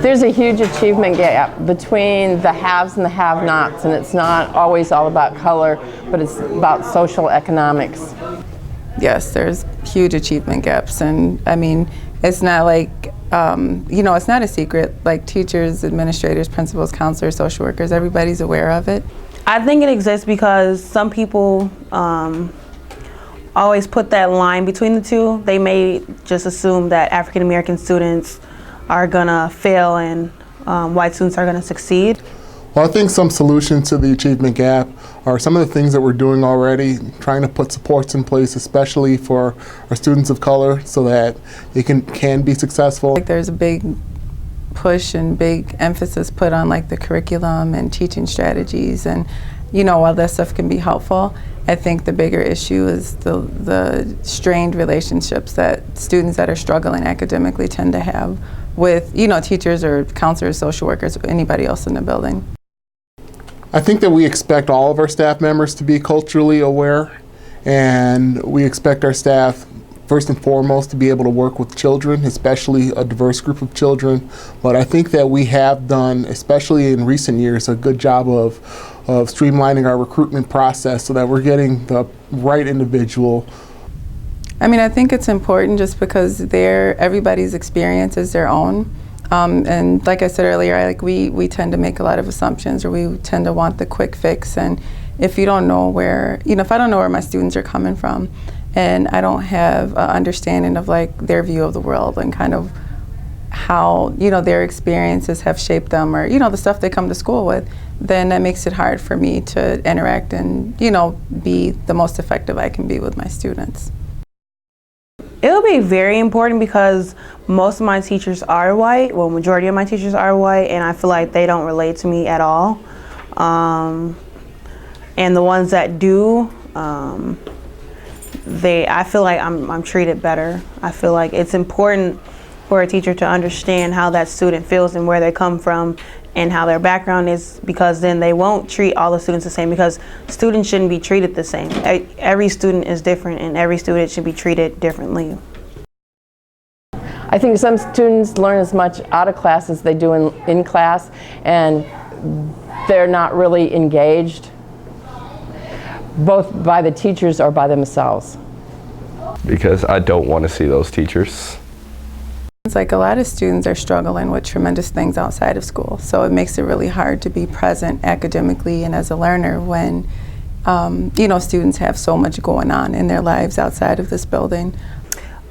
There's a huge achievement gap between the haves and the have-nots, and it's not always all about color, but it's about social economics. Yes, there's huge achievement gaps, and I mean, it's not like, it's not a secret. Like teachers, administrators, principals, counselors, social workers, everybody's aware of it. I think it exists because some people always put that line between the two. They may just assume that African American students are gonna fail and white students are gonna succeed. Well, I think some solutions to the achievement gap are some of the things that we're doing already, trying to put supports in place, especially for our students of color, so that they can be successful. Like there's a big push and big emphasis put on like the curriculum and teaching strategies, and while that stuff can be helpful, I think the bigger issue is the strained relationships that students that are struggling academically tend to have with teachers or counselors, social workers, or anybody else in the building. I think that we expect all of our staff members to be culturally aware, and we expect our staff first and foremost to be able to work with children, especially a diverse group of children. But I think that we have done, especially in recent years, a good job of streamlining our recruitment process so that we're getting the right individual. I mean, I think it's important just because everybody's experience is their own. And like I said earlier, we tend to make a lot of assumptions, or we tend to want the quick fix. And if you don't know where, if I don't know where my students are coming from, and I don't have an understanding of like their view of the world and kind of how their experiences have shaped them, or the stuff they come to school with, then that makes it hard for me to interact and be the most effective I can be with my students. It'll be very important because most of my teachers are white. Well, majority of my teachers are white, and I feel like they don't relate to me at all. And the ones that do, I feel like I'm treated better. I feel like it's important for a teacher to understand how that student feels and where they come from and how their background is, because then they won't treat all the students the same, because students shouldn't be treated the same. Every student is different, and every student should be treated differently. I think some students learn as much out of class as they do in class, and they're not really engaged, both by the teachers or by themselves. Because I don't want to see those teachers. It's like a lot of students are struggling with tremendous things outside of school, so it makes it really hard to be present academically and as a learner when students have so much going on in their lives outside of this building.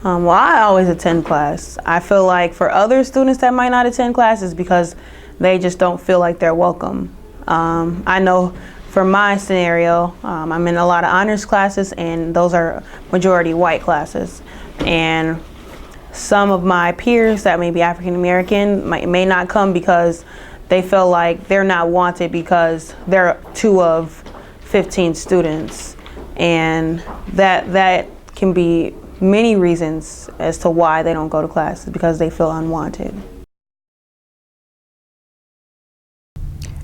Well, I always attend class. I feel like for other students that might not attend class is because they just don't feel like they're welcome. I know for my scenario, I'm in a lot of honors classes, and those are majority white classes. And some of my peers that may be African American may not come because they feel like they're not wanted because they're 2 of 15 students. And that can be many reasons as to why they don't go to classes, because they feel unwanted.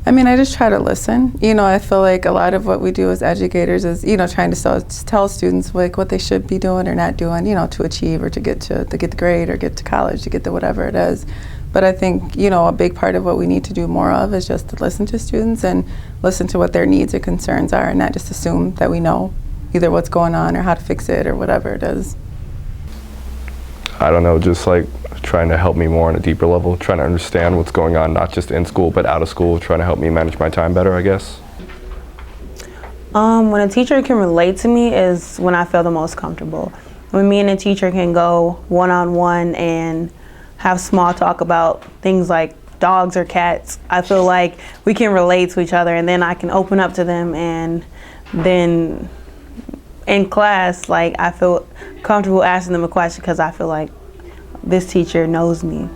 I mean, I just try to listen. I feel like a lot of what we do as educators is, trying to tell students like what they should be doing or not doing, to achieve or to get the grade or get to college, to get to whatever it is. But I think, a big part of what we need to do more of is just to listen to students and listen to what their needs or concerns are, and not just assume that we know either what's going on or how to fix it or whatever it is. I don't know, just like trying to help me more on a deeper level, trying to understand what's going on, not just in school, but out of school, trying to help me manage my time better, I guess. When a teacher can relate to me is when I feel the most comfortable. When me and a teacher can go one-on-one and have small talk about things like dogs or cats, I feel like we can relate to each other, and then I can open up to them, and then in class, like, I feel comfortable asking them a question because I feel like this teacher knows me.